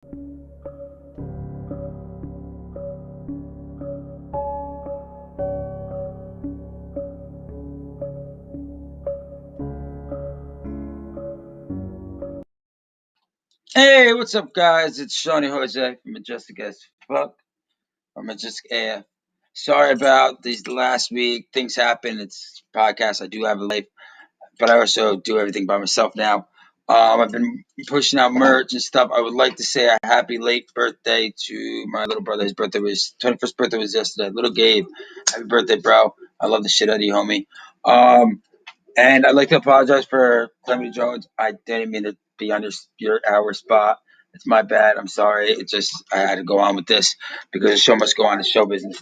Hey, what's up, guys? It's Shawn-jose from MajesticAF or MajesticAF. Sorry about these last week. Things happen. It's a podcast. I do have a life, but I also do everything by myself now. I've been pushing out merch and stuff. I would like to say a happy late birthday to my little brother. His birthday was 21st birthday was yesterday. Little Gabe, happy birthday, bro! I love the shit out of you, homie. And I'd like to apologize for Clemmy Jones. I didn't mean to be on your hour spot. It's my bad. I'm sorry. It just I had to go on with this because the show must go on in show business.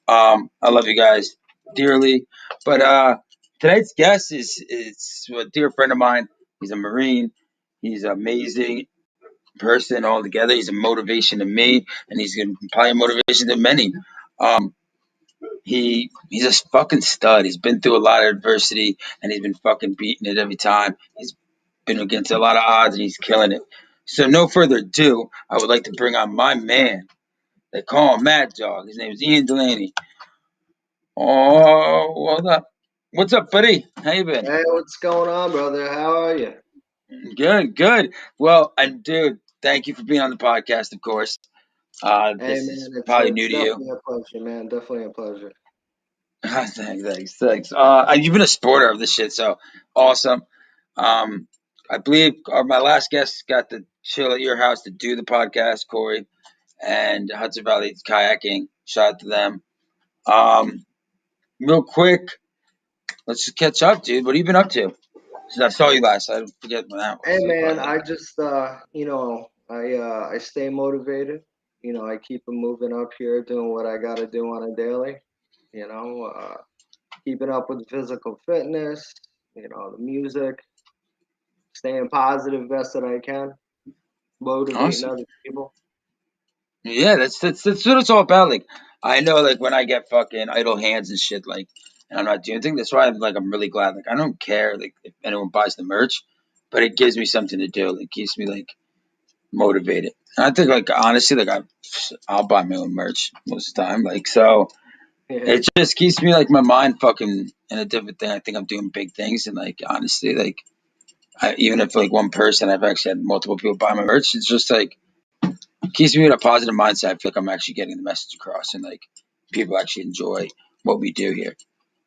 I love you guys dearly, but tonight's guest is a dear friend of mine. He's a Marine. He's an amazing person altogether. He's a motivation to me, and he's probably a motivation to many. Um, he's a fucking stud. He's been through a lot of adversity and he's been fucking beating it every time. He's been against a lot of odds and he's killing it. So no further ado, I would like to bring on my man. They call him Mad Dog. His name is Ian Delaney. Oh, hold up. What's up, buddy? How you been? Hey, what's going on, brother? How are you? Good, good. Well, and dude, thank you for being on the podcast, of course. Hey, This is man, it's probably new it's to you. definitely a pleasure, man. Definitely a pleasure. Thanks. You've been a supporter of this shit, so awesome. I believe my last guest got to chill at your house to do the podcast, Corey, and Hudson Valley Kayaking. Shout out to them. Um, Real quick, let's just catch up, dude. What have you been up to? Since I saw you last, I forget when that Hey, was. man, But I just I stay motivated. I keep it moving up here, doing what I got to do on a daily. You know, keeping up with physical fitness. The music, staying positive best that I can, motivating awesome. other people. Yeah, that's what it's all about. Like I know, like when I get fucking idle hands and shit, like and I'm not doing anything. That's why I'm really glad. Like I don't care like if anyone buys the merch, but it gives me something to do. It keeps me like motivated. And I think like honestly, I'll buy my own merch most of the time. Like so, Yeah, it just keeps me like my mind fucking in a different thing. I think I'm doing big things, and like honestly, like even if like one person, I've actually had multiple people buy my merch. It's just like keeps me in a positive mindset. I feel like I'm actually getting the message across, and like people actually enjoy what we do here.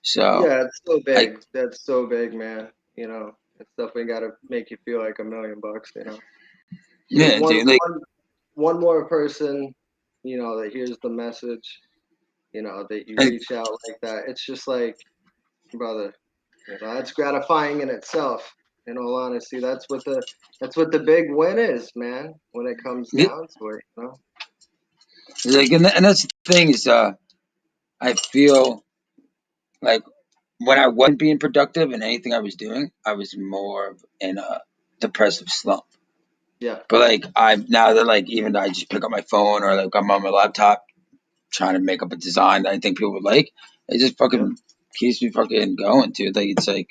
So yeah, it's so I big. That's so big, man. It's definitely got to make you feel like $1 million. Because yeah, dude, like one more person, that hears the message, that you like reach out like that. It's just like, brother, that's gratifying in itself. In all honesty, that's what the big win is, man. When it comes yeah, down to it. and that's the thing is I feel like when I wasn't being productive in anything I was doing, I was more in a depressive slump. Yeah, But like I now that like even I just pick up my phone or like I'm on my laptop trying to make up a design that I think people would like, it just yeah, fucking keeps me fucking going, dude. Like it's like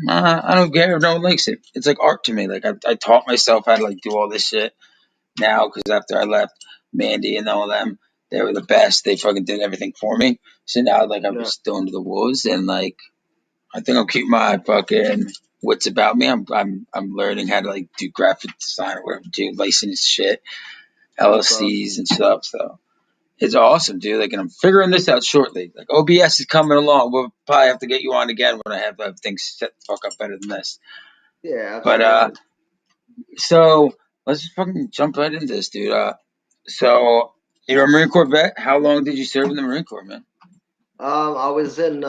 I don't care if no one likes it. It's like art to me. Like I taught myself how to like do all this shit now because after I left Mandy and all them, they were the best. They fucking did everything for me. So now like I'm yeah. just thrown to the wolves and like I think I'll keep my fucking wits about me. I'm learning how to like do graphic design or whatever, do licensed shit, That's awesome. LLCs and stuff. So it's awesome, dude. Like, and I'm figuring this out shortly. Like OBS is coming along. We'll probably have to get you on again when I have things set the fuck up better than this. Yeah, But absolutely. so let's just fucking jump right into this, dude. So you're a Marine Corps vet. How long did you serve in the Marine Corps, man? I was in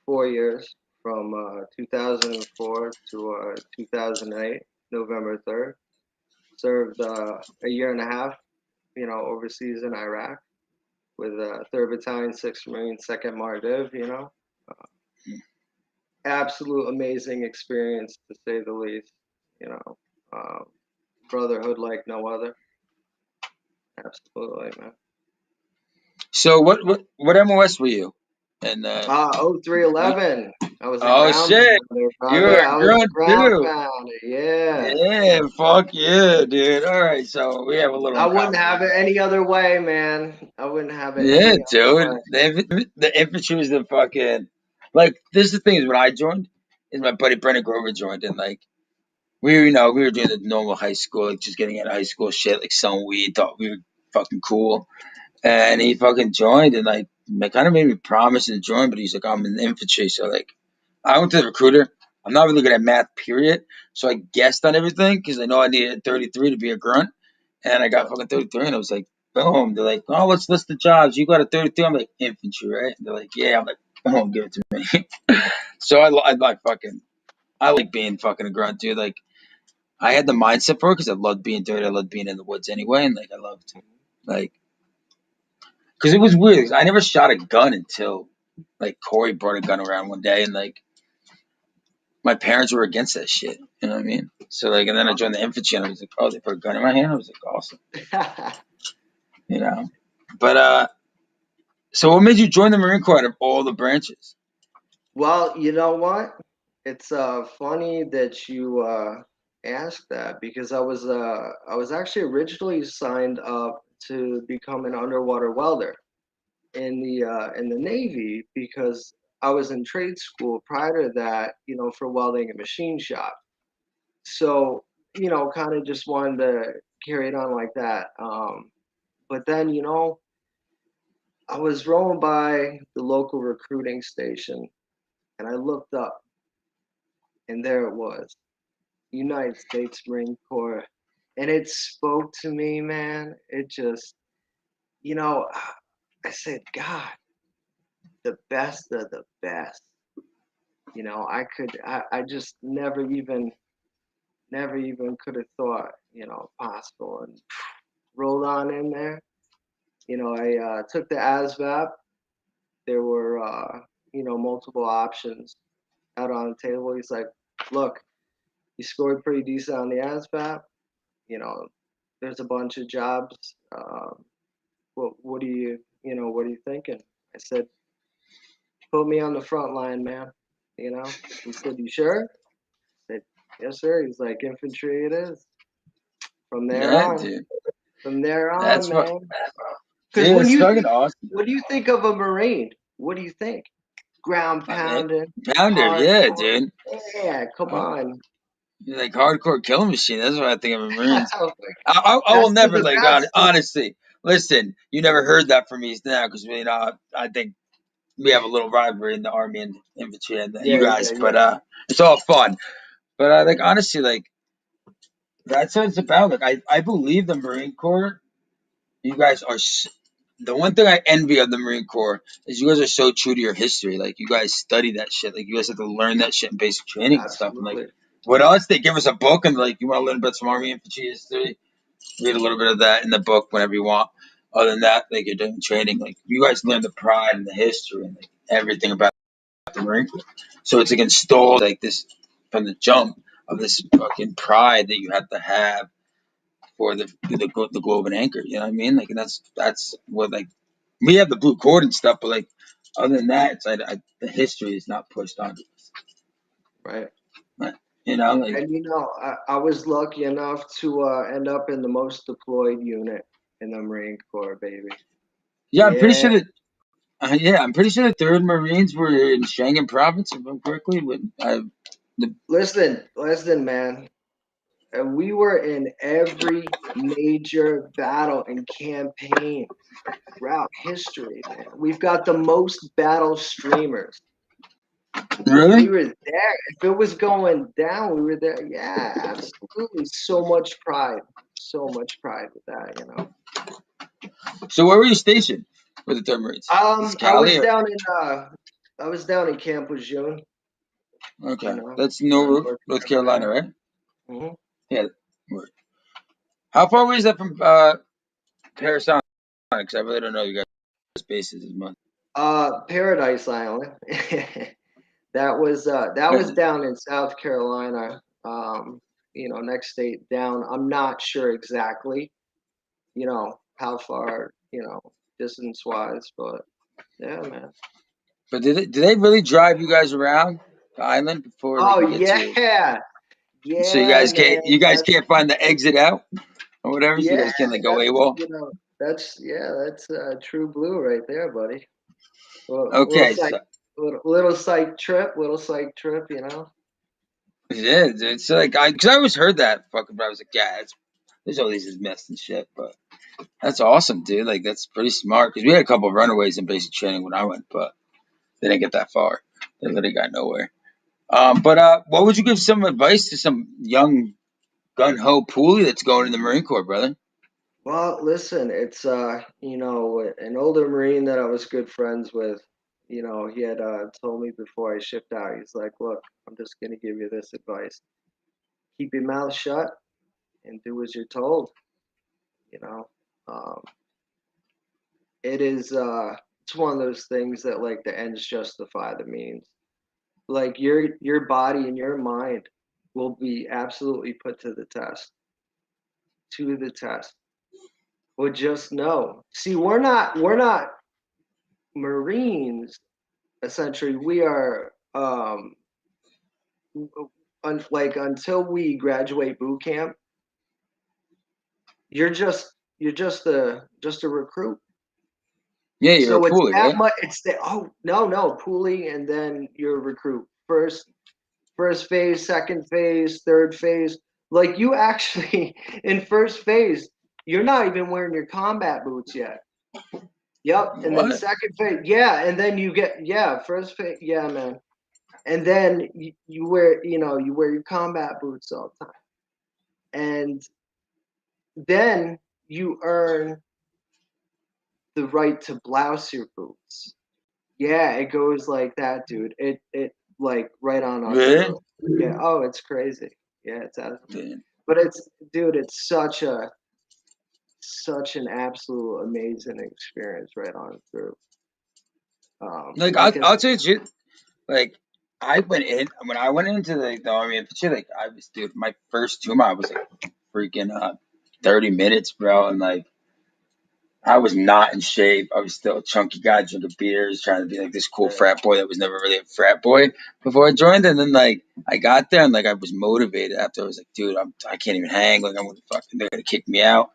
4 years from 2004 to 2008, November 3rd. Served a year and a half, overseas in Iraq with 3rd Battalion, 6th Marine, 2nd Mardiv. Absolute amazing experience to say the least. You know, um, brotherhood like no other. Absolutely, man. So what MOS were you? And 0311. I was a oh ground shit, pounder, you brother. were I a was a grunt ground too. pounder. Yeah. Yeah, fuck yeah, dude. All right, so we have a little I in wouldn't common have then. it any other way, man. I wouldn't have it Yeah, any other dude. way. The infantry was the fucking like. This is the thing is when I joined, is my buddy Brendan Grover joined, and like we were doing the normal high school, like just getting out of high school shit, like selling weed, thought we were fucking cool, and he fucking joined, and like kind of made me promise to join, but he's like I'm in the infantry, so like I went to the recruiter. I'm not really good at math, period. So I guessed on everything because I know I needed 33 to be a grunt. And I got Yeah. fucking 33. And I was like, boom. They're like, oh, let's list the jobs. You got a 33. I'm like, infantry, right? And they're like, yeah. I'm like, boom, give it to me. So I like being fucking a grunt, dude. Like, I had the mindset for it because I loved being dirty. I loved being in the woods anyway. And like, I loved, like, because it was weird. 'Cause I never shot a gun until like Corey brought a gun around one day. And like, my parents were against that shit. You know what I mean? So like, and then I joined the infantry, and I was like, oh, they put a gun in my hand. I was like, awesome. You know. But so what made you join the Marine Corps out of all the branches? Well, you know what? It's funny that you asked that because I was actually originally signed up to become an underwater welder in the Navy because I was in trade school prior to that, you know, for welding a machine shop. So, you know, kind of just wanted to carry it on like that. But then, you know, I was rolling by the local recruiting station and I looked up and there it was, United States Marine Corps. And it spoke to me, man. It just, you know, I said, God, the best of the best. You know, I just never even could have thought, you know, possible and rolled on in there. You know, I took the ASVAB. There were, you know, multiple options out on the table. He's like, look, you scored pretty decent on the ASVAB. You know, there's a bunch of jobs. What do you know, what are you thinking? I said, put me on the front line, man. You know, he said, you sure? I said, yes, sir. He's like, infantry it is. From there Yeah, on, dude. from there on, That's what, man. Because dude. when It's you fucking think, awesome. when you think of a Marine, what do you think? Ground Fucking pounding, pounder, yeah, hardcore. dude. Yeah, come Uh, on. like hardcore killing machine. That's what I think of a Marines. I will Best of never the like best. honestly. Listen, you never heard that from me now because you know I think we have a little rivalry in the army and infantry and you Yeah, guys, yeah, but yeah. it's all fun. But like honestly, like that's what it's about. Like I believe the Marine Corps. You guys are the one thing I envy of the Marine Corps is you guys are so true to your history. Like you guys study that shit. Like you guys have to learn that shit in basic training and stuff. And like Absolutely. with us, they give us a book and like you want to learn about some Army infantry history. Read a little bit of that in the book whenever you want. Other than that, like you're doing training. Like you guys learn the pride and the history and like everything about the Marine Corps. So it's like installed like this from the jump of this fucking pride that you have to have for the globe and anchor. You know what I mean? Like, and that's what like we have the blue cord and stuff, but like other than that, it's like the history is not pushed onto us. Right. Right? You know, like And you know, I was lucky enough to end up in the most deployed unit in the Marine Corps, baby. yeah, I'm pretty Yeah. sure that. I'm pretty sure the Third Marines were in Shanghai Province, if I'm correctly. But the, Listen, man. And we were in every major battle and campaign throughout history, man. We've got the most battle streamers. We really? were there. If it was going down, we were there. Yeah, absolutely. So much pride with that, you know. So where were you stationed for the Third Marines? Is I Cali was or down in Camp Lejeune, you okay? know, That's North North North Carolina, Carolina. right? Hmm. Yeah. How far away is that from Paris? Because I really don't know you guys' bases as much. Paradise Island. That was down in South Carolina. You know, next state down. I'm not sure exactly, you know, how far, you know, distance wise, but yeah, man. But did they really drive you guys around the island before they Oh can get to you? yeah, So yeah, man. you guys That's can't find the exit out or whatever. So you yeah. guys can't like go That's AWOL. that's true blue right there, buddy. Little Okay, psych, so little psych trip, little psych trip. yeah, it's like because I always heard that fucking, but I was like, yeah, there's all these mess and shit, but that's awesome, dude. Like that's pretty smart because we had a couple of runaways in basic training when I went, but they didn't get that far. They literally got nowhere. But what would you give some advice to some young gun ho poolie that's going in the Marine Corps, brother? Well, listen, it's an older Marine that I was good friends with. He had told me before I shipped out. He's like, "Look, I'm just gonna give you this advice: keep your mouth shut and do as you're told." You know, um, it's one of those things that like the ends justify the means. Like your body and your mind will be absolutely put to the test. Well, just know. See, we're not Marines. Essentially, we are like until we graduate boot camp, you're just a recruit. Yeah, you're a So it's poolie, that right? much. It's the oh no pooling, and then you're a recruit. First phase, second phase, third phase. Like you actually in first phase, you're not even wearing your combat boots yet. Yep, and then What? second phase, yeah, and then you get first phase, yeah, man, and then you wear you wear your combat boots all the time, and then you earn the right to blouse your boots. Yeah, it goes like that, dude. It like right on up Really? through. Yeah. Oh, it's crazy. Yeah, it's out. Damn. But it's dude, it's such an absolute amazing experience right on through. Like Like I'll tell you the truth. Like I went in when I went into the army infantry. Like I was, dude, my first 2 months was like freaking 30 minutes, bro, and like I was not in shape. I was still a chunky guy drinking beers, trying to be like this cool frat boy that was never really a frat boy before I joined. And then like I got there and like I was motivated after. I was like, dude, I can't even hang. Like I'm gonna fucking they're gonna kick me out.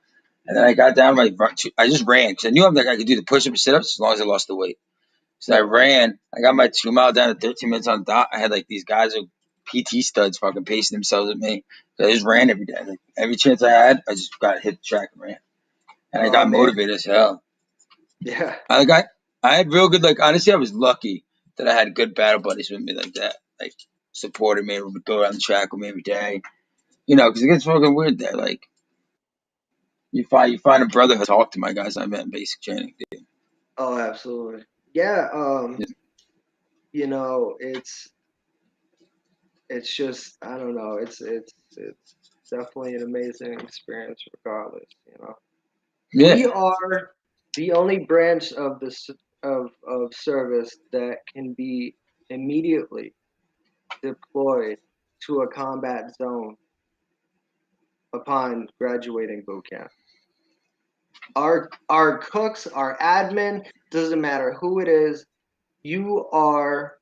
And then I got down like I just ran because I knew I'm like I could do the push up and sit ups as long as I lost the weight. So I yeah. ran. I got my 2 mile down to 13 minutes on dot. I had like these guys with PT studs fucking pacing themselves at me. So I just ran every day. Like every chance I had, I just got hit the track and ran. And I Oh got man. motivated as hell. Yeah. I had real good like honestly I was lucky that I had good battle buddies with me like that. Like supported me, would go around the track with me every day. You know, because it gets fucking weird there. Like you find a brotherhood. Talk to my guys I met in basic training. Dude. Oh, absolutely. Yeah. You know, it's just I don't know. It's definitely an amazing experience, regardless. Yeah. We are the only branch of of service that can be immediately deployed to a combat zone upon graduating boot camp. Our cooks, our admin, doesn't matter who it is, you are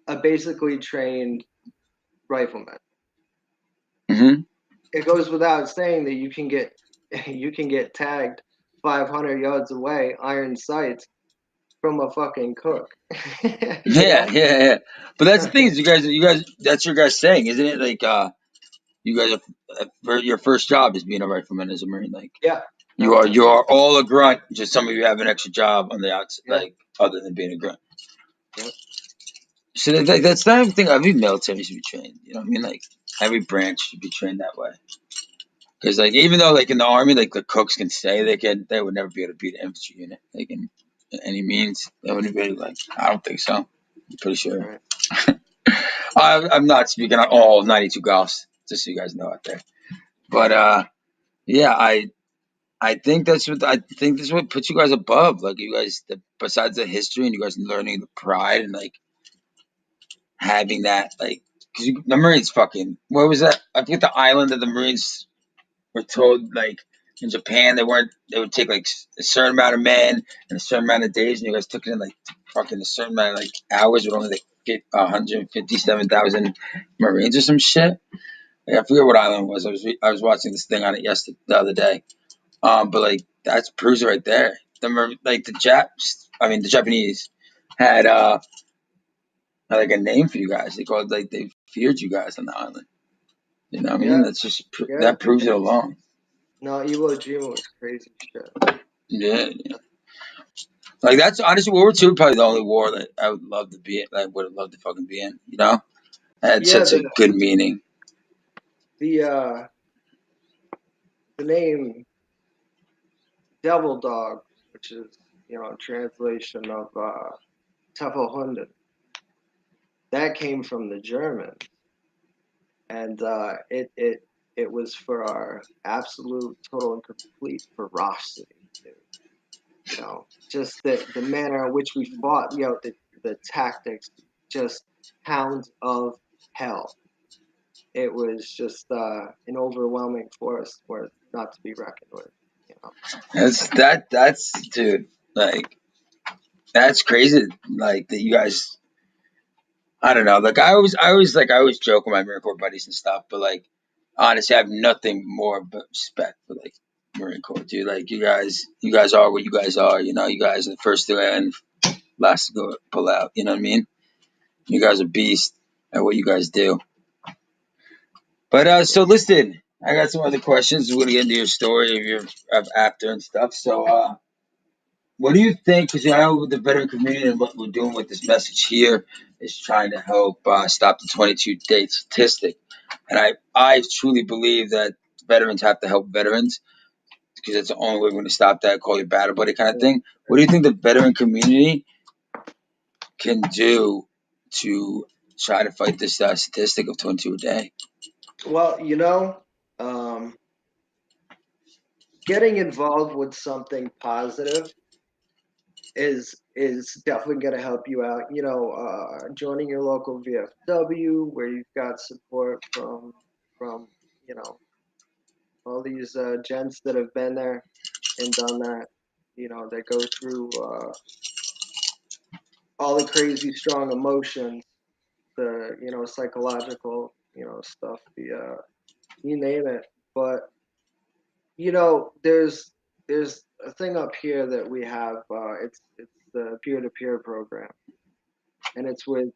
a basically trained rifleman. Hmm. It goes without saying that you can get tagged 500 yards away, iron sights from a fucking cook. you Yeah, know? yeah, yeah. But that's the thing is you guys that's your guys saying, isn't it? Like you guys your first job is being a rifleman as a marine. Like Yeah. you Absolutely. are all a grunt. Just some of you have an extra job on the outside, Yeah. like other than being a grunt. Yeah. So that's not everything. Every military should be trained. You know what I mean? Like every branch should be trained that way. Because like even though like in the army, like the cooks can say they would never be able to beat an infantry unit. Like in any means, they wouldn't be able to, like I don't think so. I'm pretty sure. Right. I'm not speaking on all 92 golfs, just so you guys know out there. But yeah, I think that's what puts you guys above. Like you guys, besides the history and you guys learning the pride and like having that, like because the Marines fucking what was that? I forget the island that the Marines were told like in Japan they would take like a certain amount of men and a certain amount of days, and you guys took it in like fucking a certain amount of like hours with only like 157,000 Marines or some shit. Like, I forget what island it was. I was watching this thing on it the other day. But like that's proves it right there. Like the Japanese had like a name for you guys. They feared you guys on the island. You know what I mean? Yeah, That's just yeah. that proves it alone. No, Iwo Jima was crazy shit. Yeah, like that's honestly World War II probably the only war that I would love to be in. Like would have loved to fucking be in. You know, it had Yeah, such a good meaning. the uh the name Devil Dog, which is a translation of Teufelshunden, that came from the Germans, and it was for our absolute, total, and complete ferocity, dude. Just the manner in which we fought, the tactics, just hounds of hell. It was just an overwhelming force where not to be reckoned with. You know. That's dude. Like that's crazy. Like that you guys. I don't know. Like I always joke with my Marine Corps buddies and stuff, but like honestly, I have nothing more but respect for like Marine Corps, dude. Like you guys are what you guys are. You know, you guys are the first to end, last to go pull out. You know what I mean? You guys are beasts at what you guys do. But so listen, I got some other questions. We're gonna get into your story of after and stuff. So what do you think? Because I know with the veteran community and what we're doing with this message here is trying to help stop the 22 date statistic. And I truly believe that veterans have to help veterans because it's the only way we're going to stop that call your battle buddy kind of thing. What do you think the veteran community can do to try to fight this statistic of 22 a day? Well, um, getting involved with something positive is definitely going to help you out. Joining your local VFW where you've got support from all these gents that have been there and done that. That go through all the crazy strong emotions, the psychological stuff, the you name it. But there's a thing up here that we have. It's the peer-to-peer program, and it's with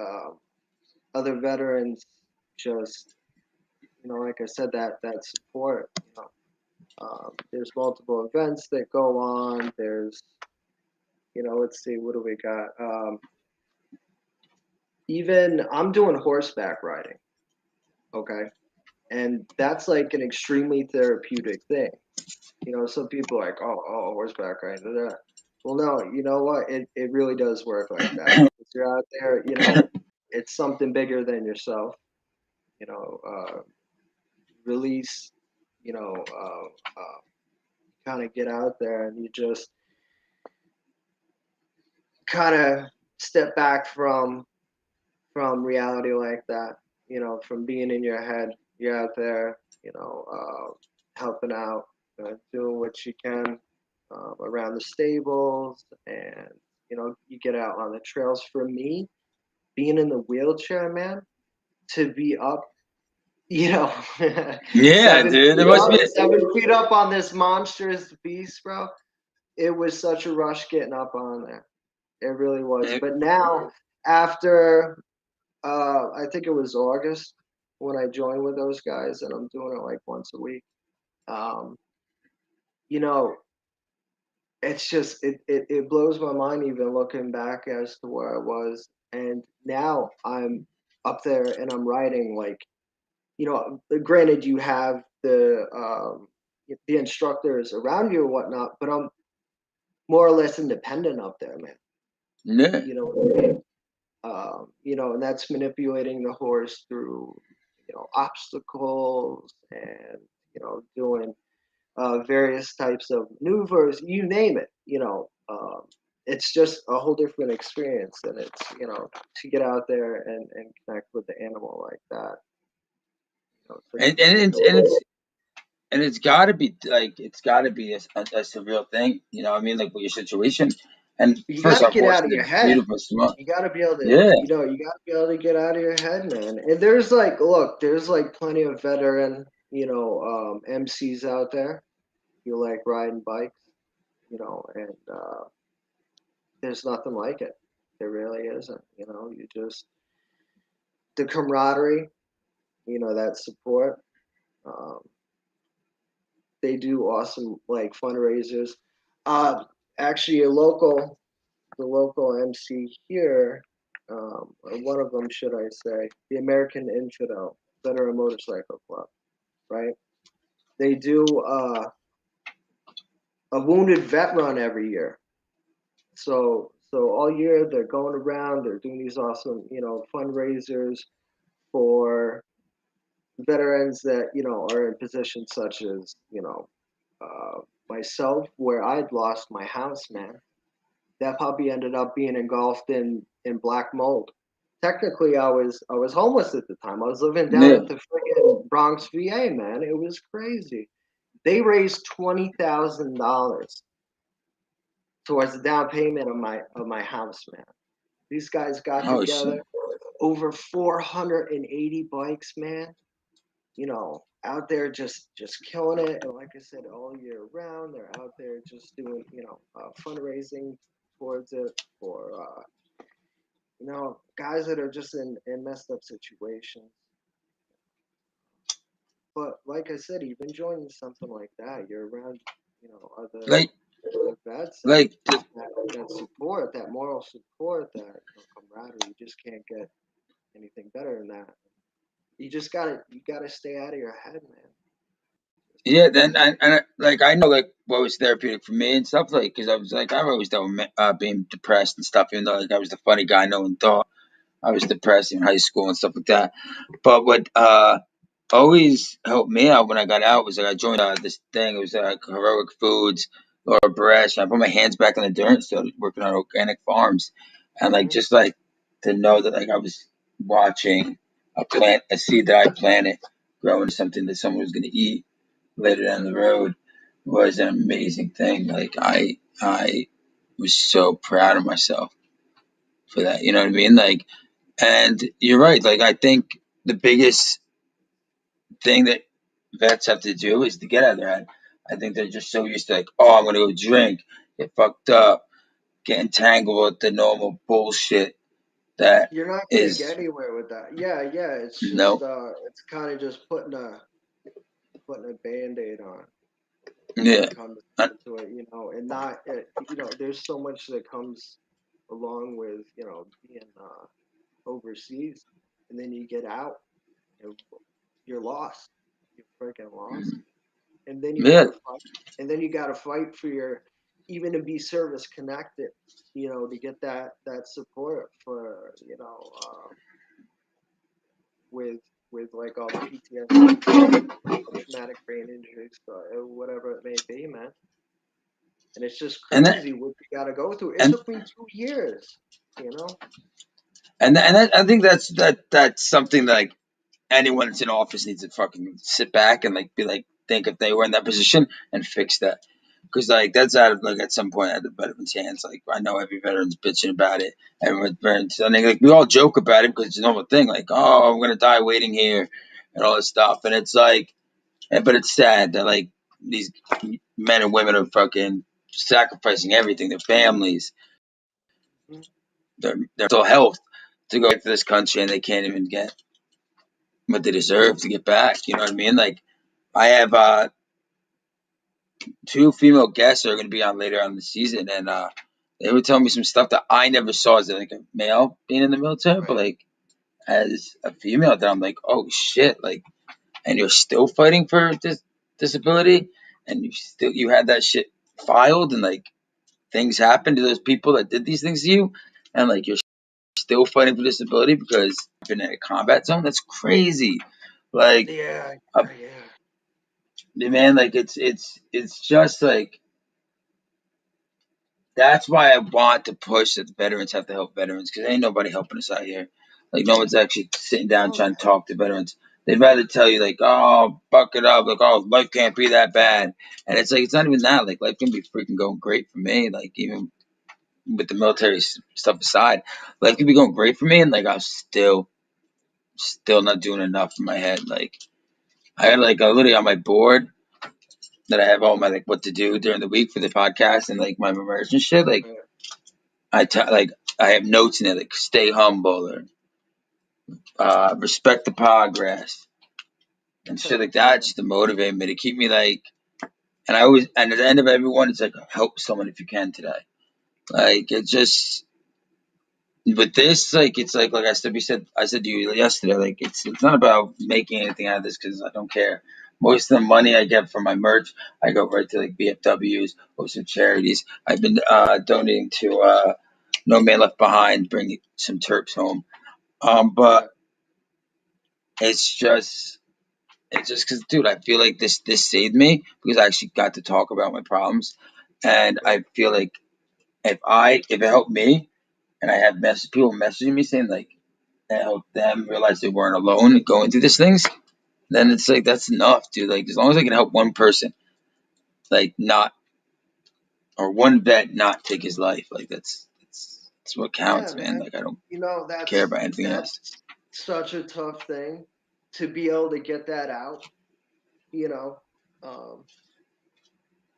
um, other veterans. Just like I said, that support. There's multiple events that go on. There's let's see, what do we got? Even I'm doing horseback riding. Okay, and that's like an extremely therapeutic thing. Some people are like, oh, horseback riding. Da, da. Well, no, you know what? It really does work like that. If you're out there, it's something bigger than yourself. You know, release. Kind of get out there, and you just kind of step back from reality like that. From being in your head. You're out there. Helping out, doing what you can around the stables, and you get out on the trails. For me, being in the wheelchair, man, to be up, Yeah, seven dude. It feet must up, be. 7 feet up on this monstrous beast, bro. It was such a rush getting up on there. It really was. But now, after I think it was August when I joined with those guys, and I'm doing it like once a week. Um, you know, it's just it blows my mind even looking back as to where I was, and now I'm up there and I'm riding like granted you have the instructors around you or whatnot, but I'm more or less independent up there, man. Yeah. You know what I mean? And that's manipulating the horse through obstacles and doing various types of maneuvers, you name it. It's just a whole different experience, and it's to get out there and connect with the animal like that. And, and it's and it's and it's got to be like it's got to be a surreal thing. You know what I mean? Like with your situation. And You got first to off, get out of horses your are head. beautiful, smart. You got to be able to, Yeah. you got to be able to get out of your head, man. And there's like, look, there's like plenty of veteran, MCs out there. You like riding bikes, and there's nothing like it. There really isn't. You just the camaraderie, that support. Um, they do awesome like fundraisers. Uh, Actually, the local MC here, or one of them, should I say, the American Infidel Veteran Motorcycle Club, right? They do a wounded vet run every year. So all year they're going around, they're doing these awesome, fundraisers for veterans that are in positions such as uh, myself, where I'd lost my house, man. That puppy ended up being engulfed in black mold. Technically, I was homeless at the time. I was living down Yeah. at the friggin' Bronx, VA, man. It was crazy. They raised $20,000 towards the down payment of my house, man. These guys got Oh shit. together over 480 bikes, man. Out there just killing it. And like I said, all year round, they're out there just doing, fundraising towards it for, guys that are just in messed up situations. But like I said, even joining something like that, you're around, other Like, vets, and like, that support, that moral support, that camaraderie. You just can't get anything better than that. You gotta stay out of your head, man. yeah. Then, like, I know, like, what was therapeutic for me and stuff, like, because I was like, I've always dealt with being depressed and stuff, even though, like, I was the funny guy no one thought I was depressed in high school and stuff like that. But what always helped me out when I got out was like I joined this thing. It was Heroic Foods, Laura Bresh. I put my hands back in the dirt and started working on organic farms, and like Hmm. just like to know that like I was watching a seed that I planted grow into something that someone was going to eat later down the road was an amazing thing. Like I was so proud of myself for that. You know what I mean? Like, and you're right. Like I think the biggest thing that vets have to do is to get out of their head. I think they're just so used to like, oh, I'm gonna go drink, get fucked up, get entangled with the normal bullshit that You're not gonna get is anywhere with that. Yeah, yeah. It's just no, it's kind of just putting a band-aid on when yeah, it comes uh, down to it, and not there's so much that comes along with being overseas, and then you get out, and you're lost. You're freaking lost, and then you yeah, gotta fight, and then you gotta fight for your even to be service connected, to get that support for with like all the PTSD stuff, traumatic brain injuries, whatever it may be, man. And it's just and that crazy what you got to go through. It and took me 2 years, you know. I think that's something that like anyone that's in office needs to fucking sit back and like be like think if they were in that position and fix that. Because like that's out of like at some point out of the veterans' hands. Like I know every veteran's bitching about it. Everyone's veterans. I think like we all joke about it because it's a normal thing. Like oh, I'm gonna die waiting here and all this stuff. And it's like, but it's sad that like these men and women are fucking sacrificing everything, their families, Mhm. their mental health to go back to this country, and they can't even get what they deserve to get back. You know what I mean? Like I have two female guests that are going to be on later on the season, and they were telling me some stuff that I never saw as like a male being in the military, but Right. like as a female, that I'm like, oh shit, like, and you're still fighting for this disability, and you had that shit filed, and like things happened to those people that did these things to you, and like you're still fighting for disability because you've been in a combat zone. That's crazy. Like, Yeah, uh, yeah. man, like it's just like that's why I want to push that the veterans have to help veterans because ain't nobody helping us out here. Like no one's actually sitting down Oh, trying to talk to veterans. They'd rather tell you like, oh, buck it up, like, oh, life can't be that bad. And it's like it's not even that. Like life can be freaking going great for me. Like even with the military stuff aside, life could be going great for me, and like I'm still not doing enough in my head. Like I had like literally on my board that I have all my like what to do during the week for the podcast and like my immersion shit. Like Right. like I have notes in it like stay humble or respect the progress and shit like that, just to motivate me to keep me like. And I always and at the end of everyone, it's like help someone if you can today. Like it just with this, like it's like I said to you yesterday, like it's not about making anything out of this because I don't care. Most of the money I get from my merch, I go right to like BFWs or some charities. I've been donating to No Man Left Behind, bringing some Terps home. But Right. it's just because, dude, I feel like this saved me because I actually got to talk about my problems, and Right. I feel like if it helped me, and I have people messaging me saying like that helped them realize they weren't alone going through these things, then it's like that's enough, dude. Like as long as I can help one person, like not or one vet not take his life, like that's what Yeah, counts, man. man. Like I don't You know, care about anything else. that's such a tough thing to be able to get that out, you know, um,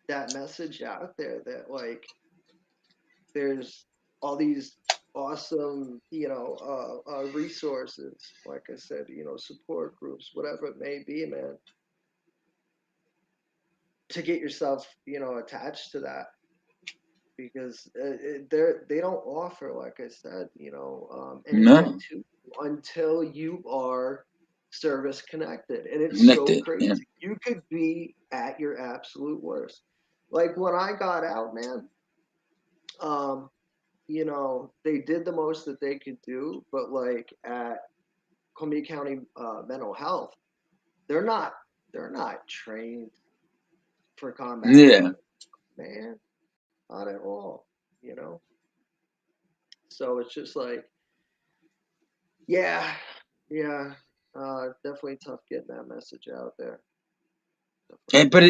that message out there that like there's all these awesome, resources, like I said, support groups, whatever it may be, man, to get yourself, attached to that because they don't offer, like I said, anything No, to you until you are service connected, and it's nicked so it. crazy. Yeah, You could be at your absolute worst. Like when I got out, man, um, they did the most that they could do, but like at Columbia County Mental Health, they're not they're not trained for combat yeah. trauma, man, not at all. You know, so it's just like, yeah, yeah, definitely tough getting that message out there. Definitely And but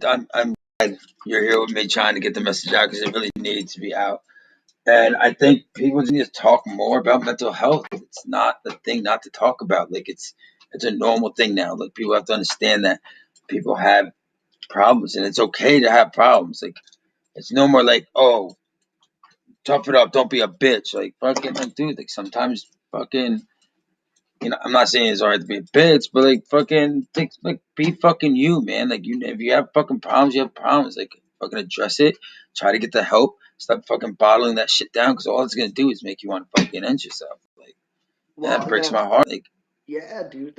tough. I'm glad you're here with me trying to get the message out because it really needs to be out. And I think people just need to talk more about mental health. It's not the thing not to talk about. Like it's a normal thing now. Like people have to understand that people have problems and it's okay to have problems. Like it's no more like, oh, tough it up, don't be a bitch. Like fucking like dude, like sometimes fucking I'm not saying it's alright to be a bitch, but like fucking like be fucking you, man. Like you if you have fucking problems, you have problems. Like fucking address it, try to get the help, stop fucking bottling that shit down because all it's gonna do is make you want to fucking end yourself. Like and Well, that and breaks that's my heart. Like yeah, dude.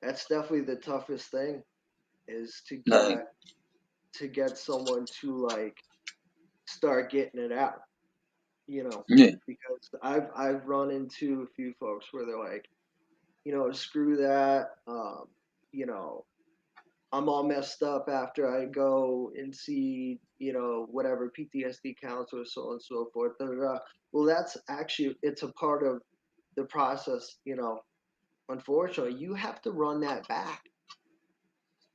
That's definitely the toughest thing is like to get someone to like start getting it out. You know, yeah. because I've run into a few folks where they're like, screw that. You know, I'm all messed up after I go and see, whatever PTSD counselor, so on and so forth. Da, da, da. Well, that's actually it's a part of the process. Unfortunately, you have to run that back.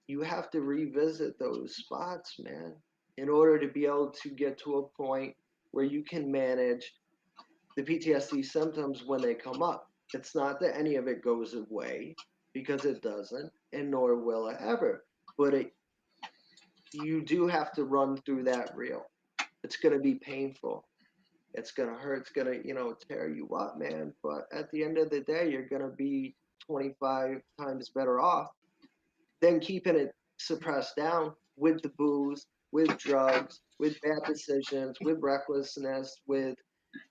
You have to revisit those spots, man, in order to be able to get to a point where you can manage the PTSD symptoms when they come up. It's not that any of it goes away because it doesn't, and nor will it ever. But you do have to run through that reel. It's going to be painful. It's going to hurt. It's going to, tear you up, man. But at the end of the day, you're going to be 25 times better off than keeping it suppressed down with the booze, with drugs, with bad decisions, with recklessness, with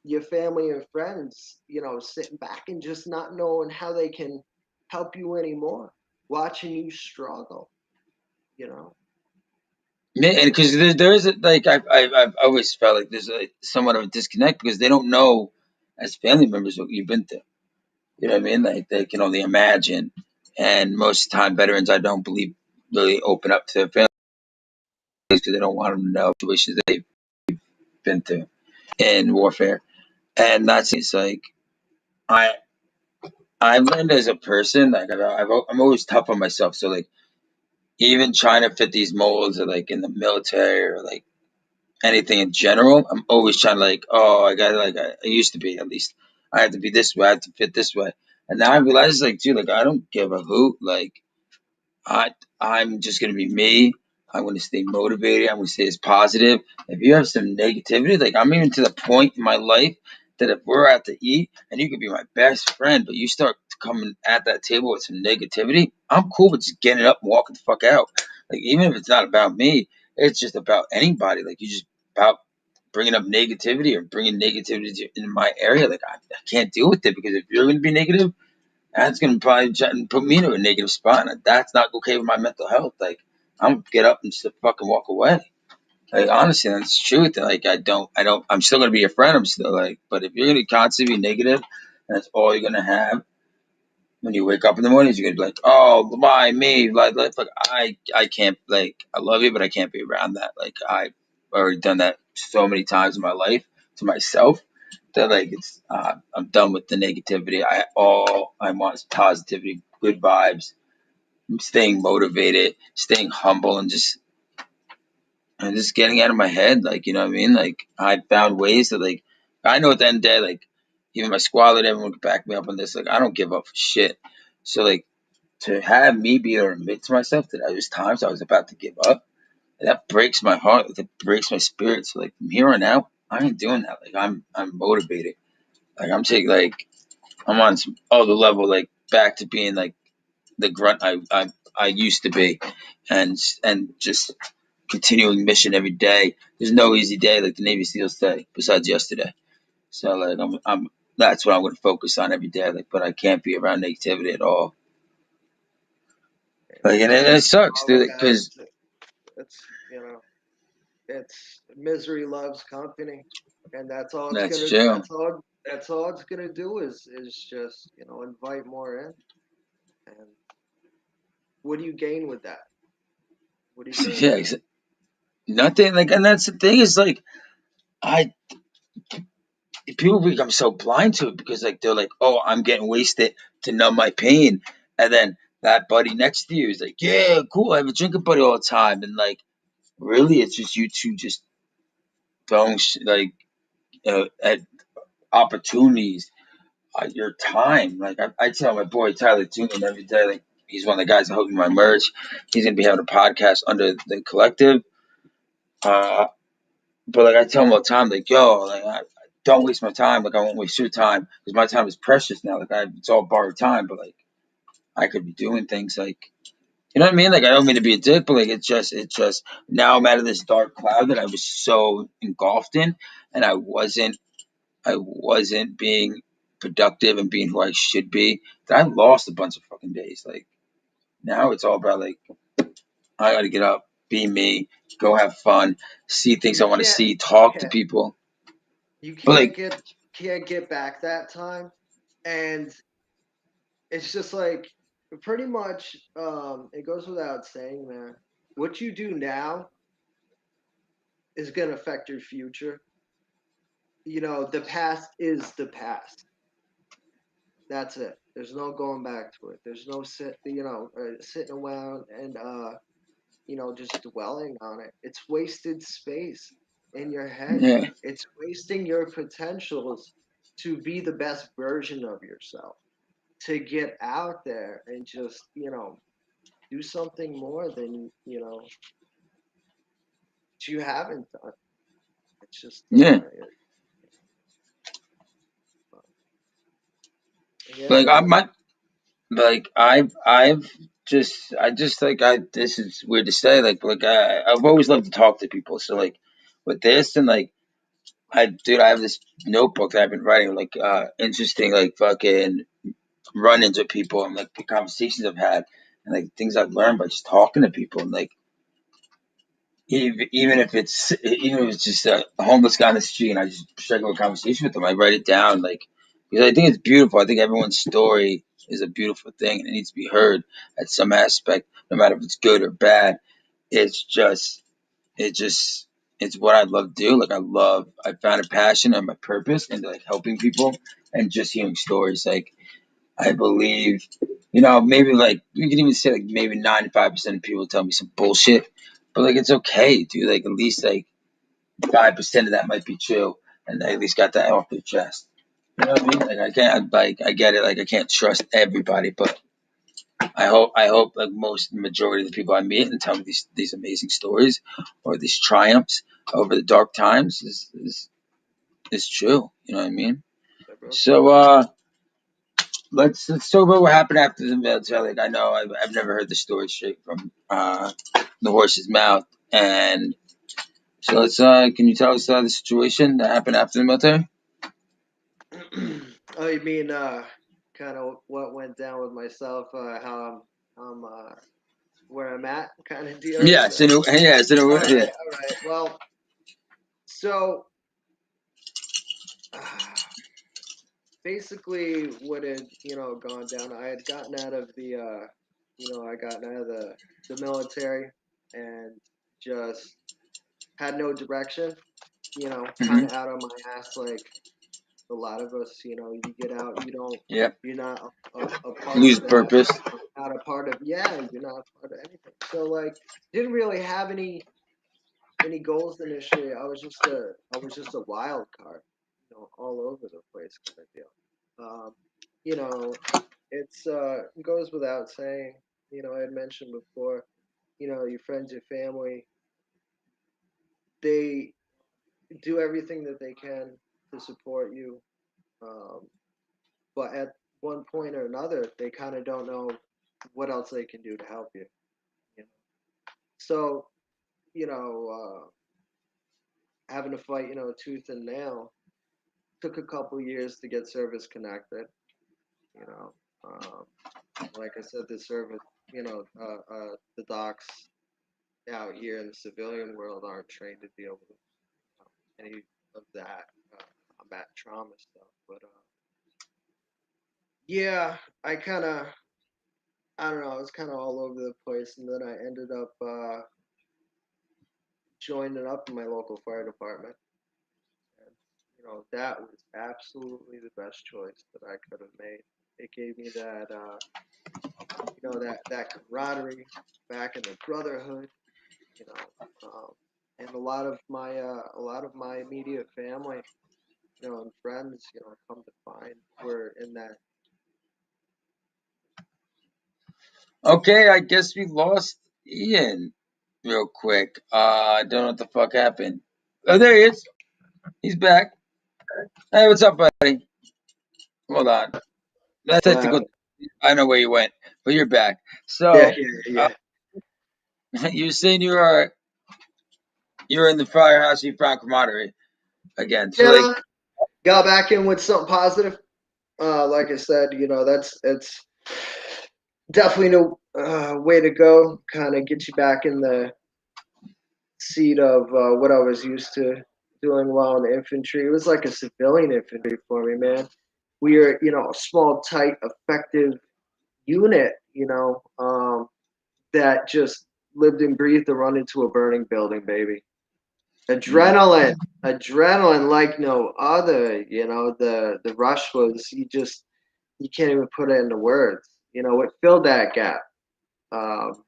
your family and friends, sitting back and just not knowing how they can help you anymore, watching you struggle, you know? Man, and because there is like I've always felt like there's somewhat of a disconnect because they don't know as family members what you've been through. You know what I mean? Like they can only imagine. And most of the time, veterans I don't believe really open up to their families because they don't want them to know situations that they've been through in warfare. And that's it's like I I've learned as a person like I'm always tough on myself. So like even trying to fit these molds or like in the military or like anything in general, I'm always trying to like, oh, I got like I used to be at least. I have to be this way. I have to fit this way. And now I realize like, dude, like I don't give a hoot. Like I I'm just gonna be me. I'm gonna stay motivated. I'm gonna stay as positive. If you have some negativity, like I'm even to the point in my life that if we're out to eat and you could be my best friend, but you start coming at that table with some negativity, I'm cool with just getting up and walking the fuck out. Like even if it's not about me, it's just about anybody. Like you just about bringing up negativity or bringing negativity in my area. Like I can't deal with it because if you're gonna be negative, that's gonna probably put me into a negative spot, and that's not okay with my mental health. Like, I'm gonna get up and just fucking walk away. Like, honestly, that's the truth. Like, I'm still gonna be your friend. I'm still like, but if you're gonna constantly be negative, and that's all you're gonna have when you wake up in the morning, you're gonna be like, oh, why me? Like, I can't. Like, I love you, but I can't be around that. Like, I've already done that so many times in my life to myself that like I'm done with the negativity. All I want is positivity, good vibes, staying motivated, staying humble, and just getting out of my head. Like you know what I mean? Like I found ways that like I know at the end of the day, like even my squad, everyone could back me up on this. Like I don't give up for shit. So like to have me be able to admit to myself that there was times I was about to give up, that breaks my heart. That breaks my spirit. So like from here on out, I ain't doing that. Like I'm motivated. Like I'm taking like I'm on some other level, like back to being like the grunt I used to be, and just continuing mission every day. There's no easy day, like the Navy SEALs say, besides yesterday. So like I'm that's what I'm going to focus on every day. Like, but I can't be around negativity at all. Like, and it sucks, All the dude. guys, Because it's it's misery loves company, and that's all it's that's gonna. true. That's all it's gonna do is just invite more in. And what do you gain with that? What do you gain Yeah, with that? nothing. Like, and that's the thing is like I people become so blind to it because like they're like, oh, I'm getting wasted to numb my pain, and then that buddy next to you is like, yeah, cool, I have a drinking buddy all the time, and like really, it's just you two just throwing like at opportunities, your time. Like I tell my boy Tyler Tooman every day, like he's one of the guys that helped me my merch. He's gonna be having a podcast under the collective. Uh, But like I tell him all the time, like, yo, like I don't waste my time. Like I won't waste your time because my time is precious now. Like it's all borrowed time. But like I could be doing things like you know what I mean. Like I don't mean to be a dick, but like it's just now I'm out of this dark cloud that I was so engulfed in, and I wasn't being productive and being who I should be. That I lost a bunch of fucking days. Like now it's all about like I got to get up, be me, go have fun, see things You I want to can't. see, talk to Yeah, people. you But like can't get back that time, and it's just like pretty much. It goes without saying, man. What you do now is gonna affect your future. The past is the past. That's it. There's no going back to it. There's no sitting around and just dwelling on it. It's wasted space in your head. yeah. It's wasting your potentials to be the best version of yourself. To get out there and just do something more than you haven't done. It's just Yeah, yeah, like I man. might, like I just like This is weird to say, like I've always loved to talk to people. So like with this and like dude, I have this notebook that I've been writing like interesting like fucking run-ins with people and like the conversations I've had and like things I've learned by just talking to people and like even if it's just a homeless guy on the street and I just strike up a conversation with them, I write it down like because I think it's beautiful. I think everyone's story is a beautiful thing and it needs to be heard at some aspect, no matter if it's good or bad. It's just it just it's what I love to do. Like I found a passion and my purpose in like helping people and just hearing stories. Like I believe, maybe like you can even say like maybe 95% of people tell me some bullshit, but like it's okay, dude. Like at least like 5% of that might be true, and they at least got that off their chest. You know what I mean? Like I can't, like I get it. Like I can't trust everybody, but I hope like most majority of the people I meet and tell me these amazing stories or these triumphs over the dark times is true. You know what I mean? Yeah, bro. So let's talk about what happened after the military. Like I know I've never heard the story straight from the horse's mouth, and so let's can you tell us the situation that happened after the military? Oh, you mean kind of what went down with myself, how I'm where I'm at, kind of deal. Is Yes, that yes, all yeah. right? All right. Well, so basically, what had gone down? I had gotten out of the I gotten out of the military and just had no direction. Kind Hmm. of out of my ass, like a lot of us. You get out, Yep. you're not a part Lose of that. purpose. Not a part of, yeah, you're not a part of anything. So like, didn't really have any goals initially. I was just a wild card, all over the place kind of deal. Um, you know, it goes without saying. I had mentioned before. Your friends, your family, they do everything that they can to support you. Um, but at one point or another, they kind of don't know what else they can do to help you. You know? So, you know, having to fight, tooth and nail took a couple years to get service connected. You know, um, like I said, the service, the docs out here in the civilian world aren't trained to deal with any of that combat trauma stuff. But yeah, I don't know, I was kind of all over the place, and then I ended up joining up in my local fire department. And, that was absolutely the best choice that I could have made. It gave me that, that camaraderie back in the brotherhood, you know, and a lot of my immediate family, and friends, come to find were in that. Okay, I guess we lost Ian real quick. I don't know what the fuck happened. Oh, there he is. He's back. Hey, what's up, buddy? Hold on. That's What technical. happened? I know where you went, but you're back. Yeah, So, yeah, yeah. you were saying you were in the firehouse. You found camaraderie again. So, Yeah, like, man. Got back in with something positive. Like I said, that's definitely no way to go. Kind of get you back in the seat of what I was used to doing while in the infantry. It was like a civilian infantry for me, man. We are, a small, tight, effective unit, that just lived and breathed to run into a burning building, baby. mm, Adrenaline like no other. The rush was you can't even put it into words. It filled that gap. Um,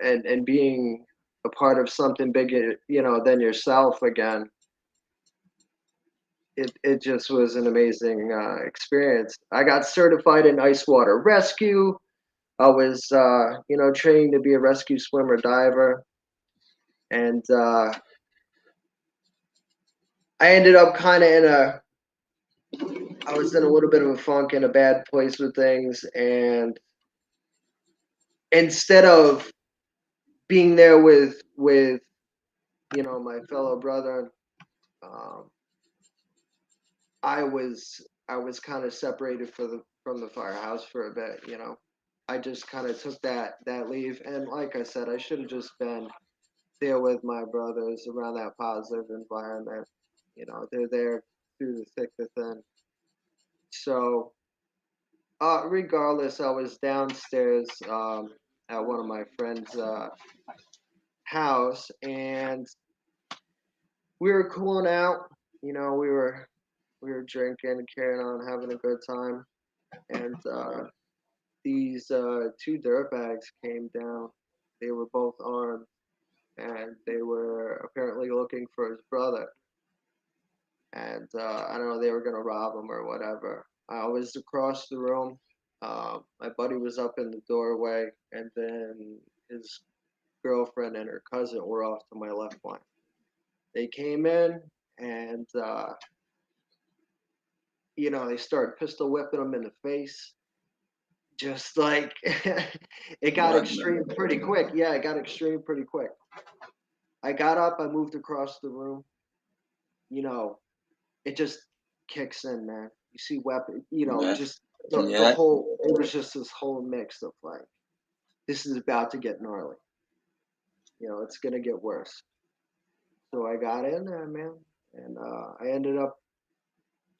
and being a part of something bigger, than yourself again. It just was an amazing experience. I got certified in ice water rescue. I was, training to be a rescue swimmer diver, and I ended up kind of I was in a little bit of a funk and a bad place with things, and instead of being there with my fellow brother, um, I was kind of separated from the firehouse for a bit. I just kind of took that leave, and like I said, I should have just been there with my brothers around that positive environment. They're there through the thick, the thin. So, regardless, I was downstairs at one of my friends' house, and we were cooling out. We were drinking, carrying on, having a good time, and these two dirtbags came down. They were both armed, and they were looking for his brother, and I don't know, they were gonna rob him or whatever. I was across the room. My buddy was up in the doorway, and then his girlfriend and her cousin were off to my left flank. They came in, and they started pistol whipping him in the face. Just like it got What? extreme pretty quick. Yeah, it got extreme pretty quick. I got up, I moved across the room. You know, it just kicks in, man. You see weapon, Yeah. just the Yeah. whole. It was just this whole mix of like, this is about to get gnarly. It's gonna get worse. So I got in there, man, and I ended up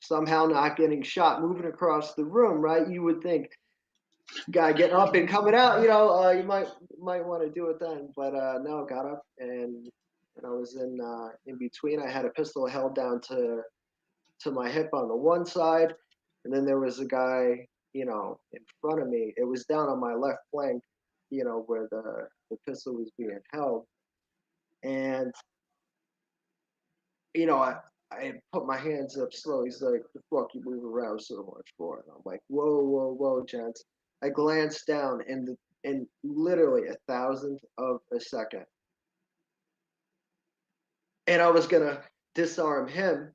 somehow not getting shot moving across the room. Right? You would think guy getting up and coming out, you might want to do it then, but no, got up and I was in between. I had a pistol held down to my hip on the one side, and then there was a guy, in front of me. It was down on my left flank, where the pistol was being held, and I put my hands up slow. He's like, "The fuck you move around so much for?" And I'm like, "Whoa, whoa, whoa, gents." I glanced down, and in literally a thousandth of a second, and I was gonna disarm him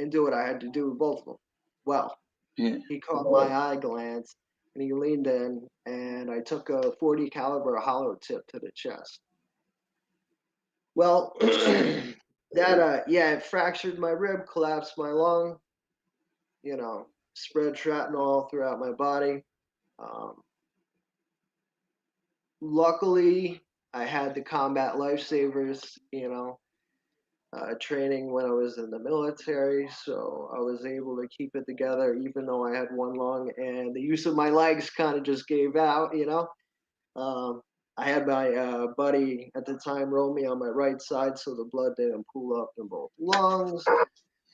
and do what I had to do with both of them. Well, Yeah. he caught my eye glance, and he leaned in, and I took a 40 caliber hollow tip to the chest. Well, yeah, it fractured my rib, collapsed my lung, spread shrapnel throughout my body. Um, Luckily, I had the combat lifesavers, training when I was in the military, so I was able to keep it together even though I had one lung and the use of my legs kind of just gave out. Um, I had my buddy at the time roll me on my right side so the blood didn't pool up in both lungs.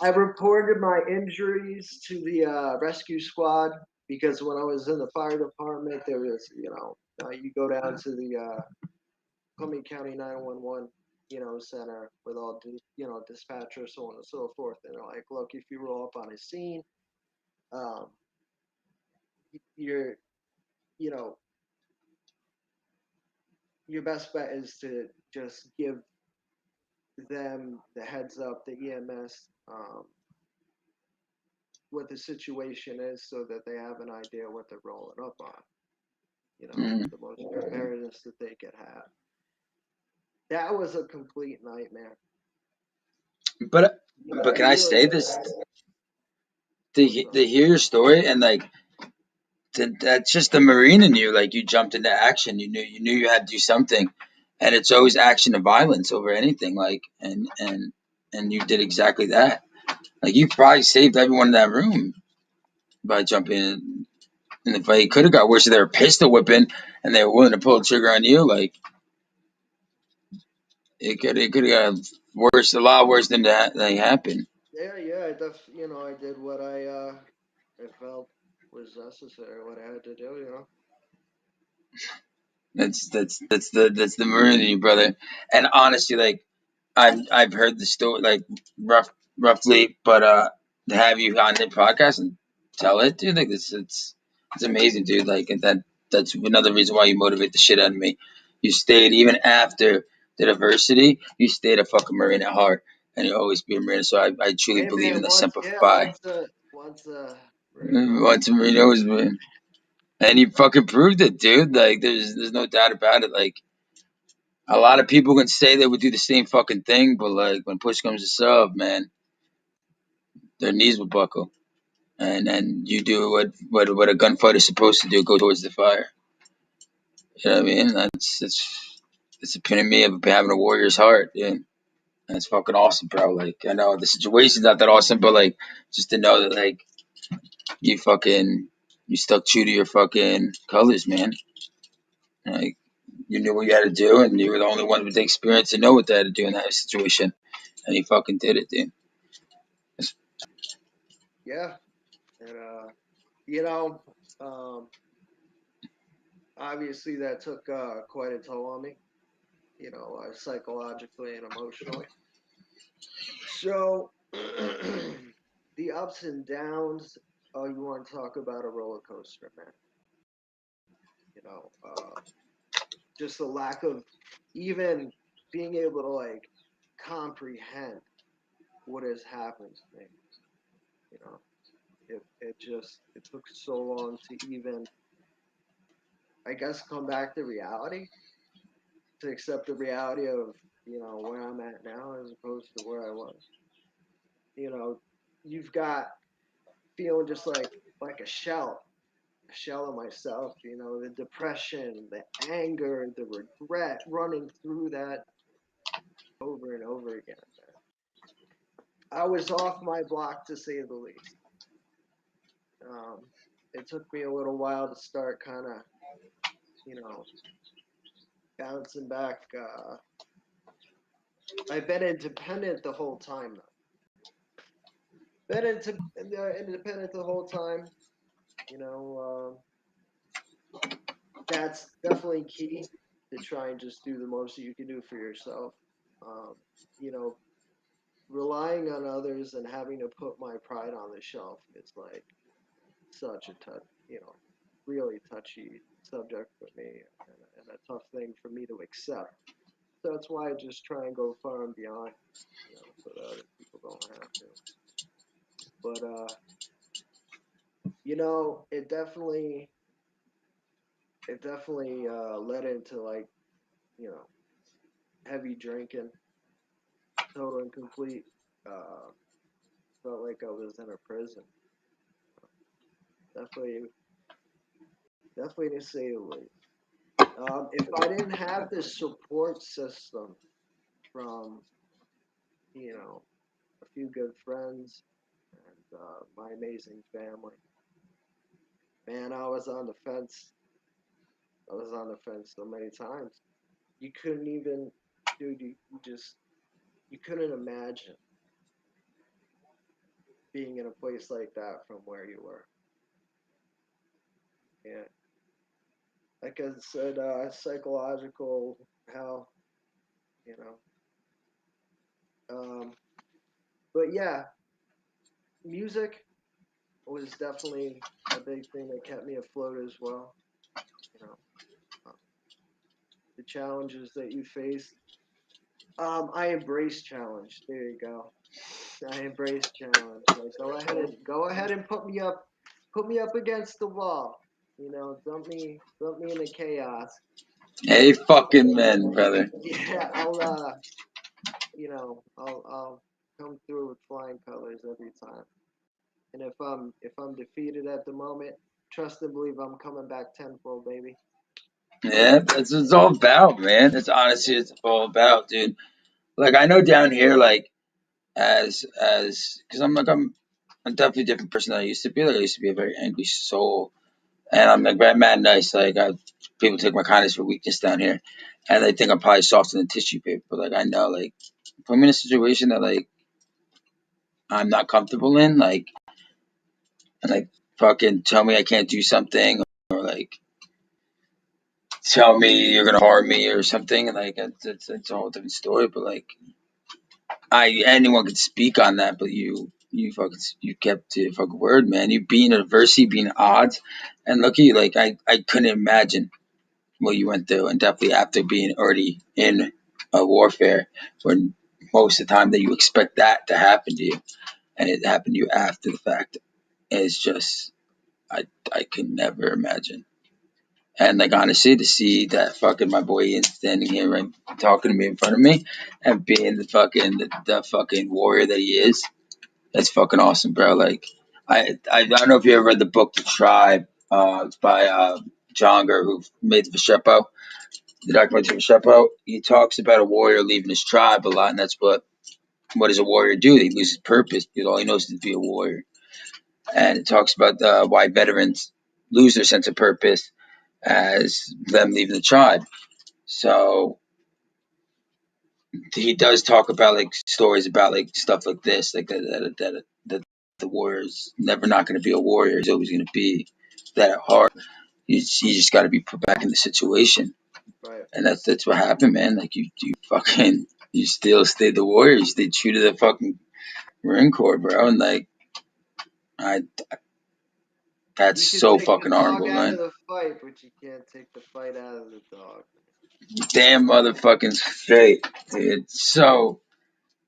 I reported my injuries to the rescue squad because when I was in the fire department, there was, you go down to the Columbia County 911, center with all, dispatchers, so on and so forth. And they're like, look, if you roll up on a scene, um, you're, you know, your best bet is to just give them the heads up, the EMS, what the situation is so that they have an idea what they're rolling up on. Mm. The most preparedness that they could have. That was a complete nightmare. But It can I really say was. this? So, To hear your story and like that's just the Marine in you. Like you jumped into action. You knew you had to do something, and it's always action and violence over anything. Like and you did exactly that. Like you probably saved everyone in that room by jumping in the fight. It could have got worse if they were pistol whipping and they were willing to pull the trigger on you. Like it could have got worse, a lot worse than that happened. yeah, I did what I felt was necessary, what I had to do. That's the Marine in you, brother. And honestly, like I've heard the story like roughly, but to have you on the podcast and tell it, dude, like it's amazing, dude. Like and that's another reason why you motivate the shit out of me. You stayed even after the diversity. You stayed a fucking Marine at heart, and you always be a Marine. So I truly Hey believe in man, the Semper Fi. once a Marine, Once a Marine, always Marine, and you fucking proved it, dude. Like there's no doubt about it. Like a lot of people can say they would do the same fucking thing, but like when push comes to shove, man, their knees will buckle, and then you do what a gunfighter is supposed to do: go towards the fire. You know what I mean? It's epitome of having a warrior's heart, and that's fucking awesome, bro. Like I know the situation's not that awesome, but like just to know that like you fucking you stuck true to your fucking colors, man. Like you knew what you had to do, and you were the only one with the experience to know what they had to do in that situation, and you fucking did it, dude. yeah, and you know, um, obviously that took quite a toll on me. psychologically and emotionally. So the ups and downs. Oh, you want to talk about a roller coaster, man? You know, just the lack of even being able to like comprehend what has happened to me. You know, it took so long to even, I guess, come back to reality, to accept the reality of where I'm at now as opposed to where I was. You know, you've got feeling just like a shell of myself. The depression, the anger, the regret running through that over and over again. I was off my block to say the least. Um, it took me a little while to start kind of, you know, bouncing back. I've been independent the whole time, though. Independent the whole time. You know, that's definitely key to try and just do the most that you can do for yourself. Um, you know, relying on others and having to put my pride on the shelf is like such a really touchy subject for me, and a tough thing for me to accept. So that's why I just try and go far and beyond, so that other people don't have to. But it definitely led into like you know heavy drinking, total and complete. Uh, Felt like I was in a prison. Definitely, definitely to say the least. If I didn't have this support system from a few good friends and my amazing family, man, I was on the fence. I was on the fence so many times. You couldn't even, dude. You couldn't imagine being in a place like that from where you were. Yeah, like I said, psychological hell. You know. But yeah, music was definitely a big thing that kept me afloat as well. You know, uh, the challenges that you face. I embrace challenge. There you go. I embrace challenge. Like go ahead and put me up against the wall. Dump me into chaos. Hey, fucking men, brother. Yeah, I'll come through with flying colors every time. And if I'm defeated at the moment, trust and believe I'm coming back tenfold, baby. Yeah, that's what it's all about, man. That's honestly it's all about, dude. Like I know down here, like because I'm definitely a different person than I used to be. Like I used to be a very angry soul, and I'm like mad nice. People take my kindness for weakness down here, and they think I'm probably softer than tissue paper. But like I know, like if I'm in a situation that like I'm not comfortable in, like fucking tell me I can't do something, or like tell me you're gonna harm me or something, and like it's a whole different story. But like anyone could speak on that, but you kept your fucking word, man. You being adversity, being odds, and look at you. Like I couldn't imagine what you went through, and definitely after being already in a warfare, when most of the time that you expect that to happen to you, and it happened to you after the fact. It's just I could never imagine. And like honestly, to see that fucking my boy Ian standing here right talking to me in front of me and being the fucking warrior that he is, that's fucking awesome, bro. Like I don't know if you ever read the book The Tribe. It's by Jonger who made the Vishepo, the documentary Vishepo. He talks about a warrior leaving his tribe a lot, and that's what does a warrior do? He loses purpose because all he knows is to be a warrior. And it talks about why veterans lose their sense of purpose as them leaving the tribe. So he does talk about like stories about like stuff like this, like that the warrior is never not going to be a warrior. He's always going to be that at heart. You just got to be put back in the situation. Right. And that's what happened, man. Like you fucking you still stayed the warrior. You stayed true to the fucking Marine Corps, bro. And like I that's You could so take the fucking dog honorable, out of man. the fight, but you can't take the fight out of the dog. Damn motherfucking straight, dude. So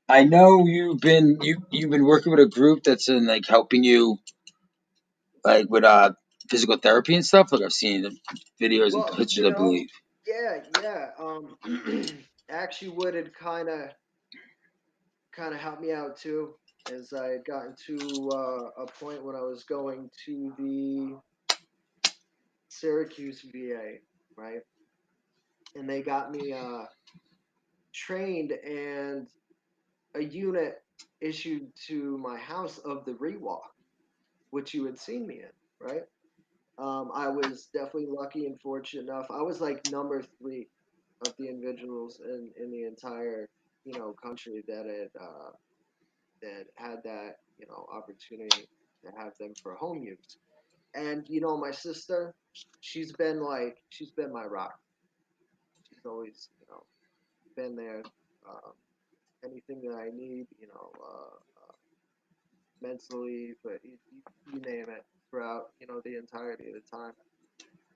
I know you've been working with a group that's in like helping you like with physical therapy and stuff. Like I've seen the videos and Well, pictures, I believe. yeah, yeah. Actually, what had kind of helped me out too, as I had gotten to a point when I was going to the Syracuse VA, right, and they got me trained and a unit issued to my house of the rewalk, which you had seen me in, right? I was definitely lucky and fortunate enough. I was like number three of the individuals in the entire country that had that opportunity to have them for home use. And my sister, she's been my rock. She's always been there. Um, Anything that I need, mentally, but you name it throughout the entirety of the time.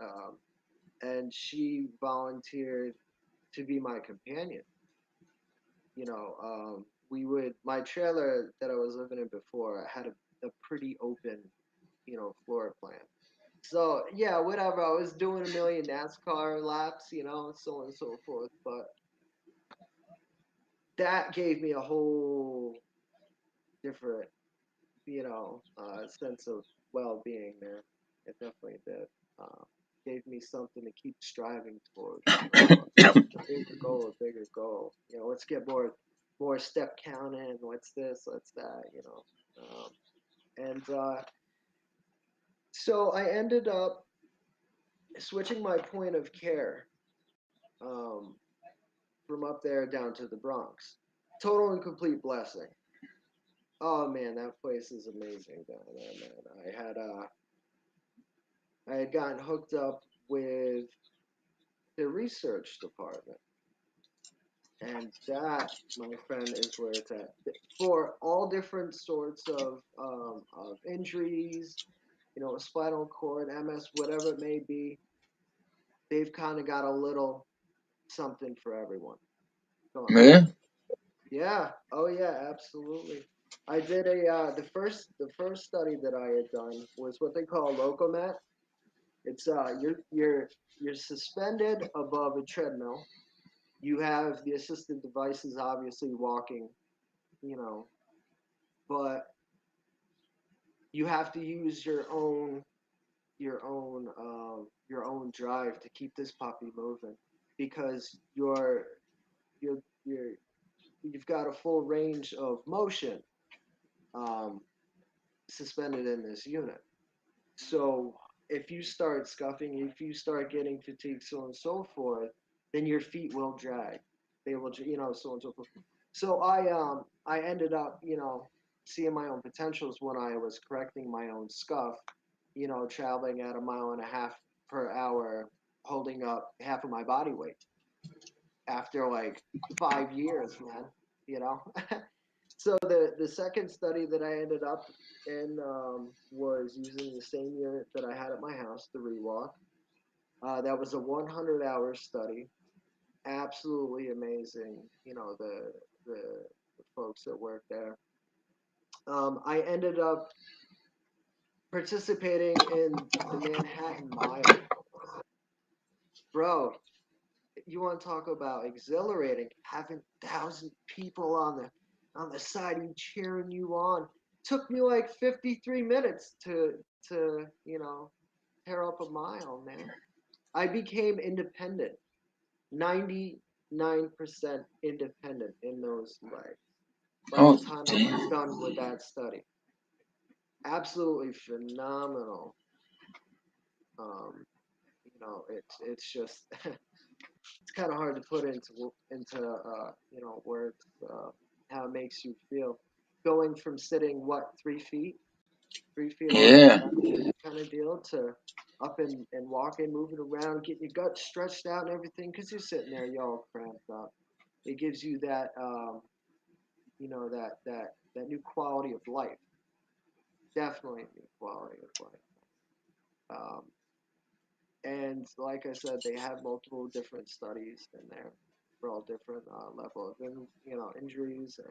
Um, and she volunteered to be my companion. We would my trailer that I was living in before had a pretty open, floor plan. So yeah, whatever. I was doing a million NASCAR laps, so on and so forth. But that gave me a whole different, sense of well-being, man. It definitely did. Uh, Gave me something to keep striving towards. A bigger goal, a bigger goal. Let's get more step count in. What's this? What's that? And so I ended up switching my point of care um, from up there down to the Bronx. Total and complete blessing. Oh man, that place is amazing down there, man. I had gotten hooked up with the research department, and that, my friend, is where it's at. For all different sorts of injuries, spinal cord, MS, whatever it may be, they've kind of got a little something for everyone going on Man, there. Yeah. Oh yeah. Absolutely. I did the first study that I had done was what they call locomet. It's you're suspended above a treadmill. You have the assisted devices, obviously walking, you know, but you have to use your own drive to keep this puppy moving because you're you've got a full range of motion um, suspended in this unit. So if you start scuffing, if you start getting fatigued, so on and so forth, then your feet will drag. They will, so on and so forth. So I ended up, seeing my own potentials when I was correcting my own scuff, traveling at a mile and a half per hour, holding up half of my body weight after like 5 years, man. You know. So the second study that I ended up in was using the same unit that I had at my house, the Rewalk. That was a 100-hour study. Absolutely amazing. The folks that work there. I ended up participating in the Manhattan Mile. Bro, you want to talk about exhilarating? Having 1,000 people on the side of you cheering you on. Took me like 53 minutes to tear up a mile, man. I became independent, 99% independent in those legs by the oh time I was damn. done with that study. Absolutely phenomenal. Um, it's just it's kind of hard to put into words how it makes you feel. Going from sitting 3 feet 3 feet off the Yeah. ground kind of deal to up and walking, moving around, getting your gut stretched out and everything because you're sitting there, you're all cramped up. It gives you that, that new quality of life. Definitely a new quality of life. Um, and like I said, they have multiple different studies in there for all different level of injuries and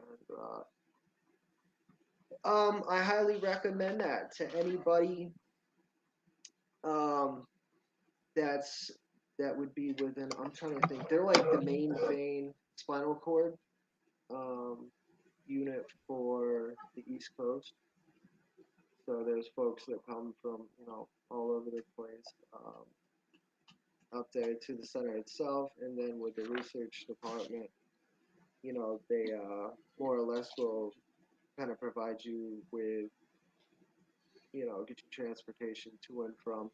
I highly recommend that to anybody um, that's that would be within. I'm trying to think. They're like the main vein spinal cord um, unit for the East Coast. So there's folks that come from all over the place up there to the center itself, and then with the research department, they more or less will kind of provide you with get you transportation to and from.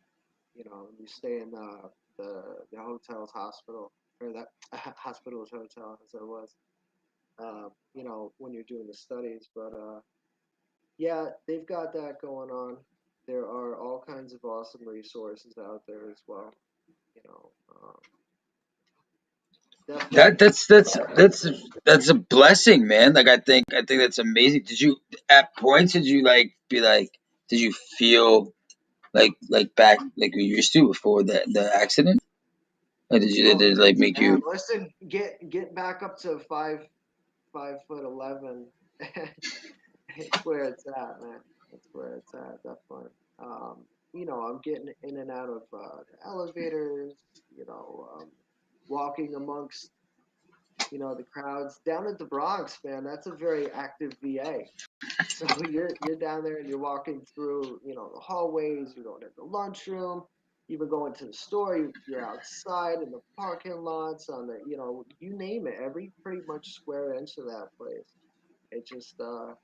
You stay in the hotel's hospital or that hospital's hotel as it was. When you're doing the studies, but yeah, they've got that going on. There are all kinds of awesome resources out there as well. You know, That definitely. that's a blessing, man. Like I think that's amazing. Did you at points did you like be like did you feel like back like you used to before the accident? Or did Oh it like make man, you listen, get back up to 5'11". It's where it's at, man. It's where it's at, definitely. Um, I'm getting in and out of the elevators. Walking amongst the crowds down at the Bronx, man. That's a very active VA. So you're down there and you're walking through the hallways. You're going to the lunchroom. Even going to the store. You're outside in the parking lots on the you name it. Every pretty much square inch of that place. It just that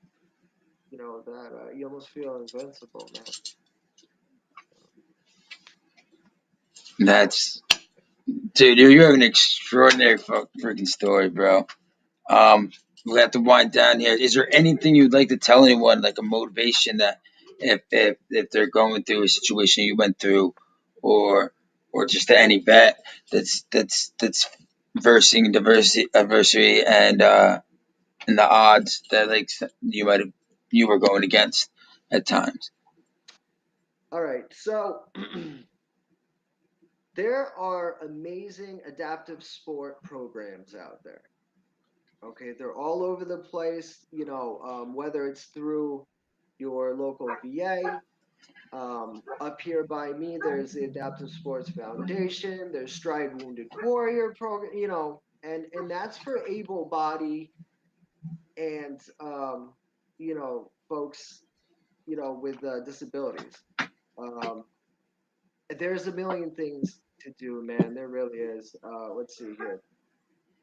you almost feel invincible, man. that's dude, you have an extraordinary freaking story, bro. Um, we have to wind down here. Is there anything you'd like to tell anyone, like a motivation that if they're going through a situation you went through, or just to any vet that's versing diversity adversity and the odds that like you were going against at times. All right, so there are amazing adaptive sport programs out there. Okay, they're all over the place. Whether it's through your local VA. Up here by me, there's the Adaptive Sports Foundation. There's Stride Wounded Warrior program. And that's for able body and folks with disabilities. Um, there's a million things to do, man. There really is. Let's see here.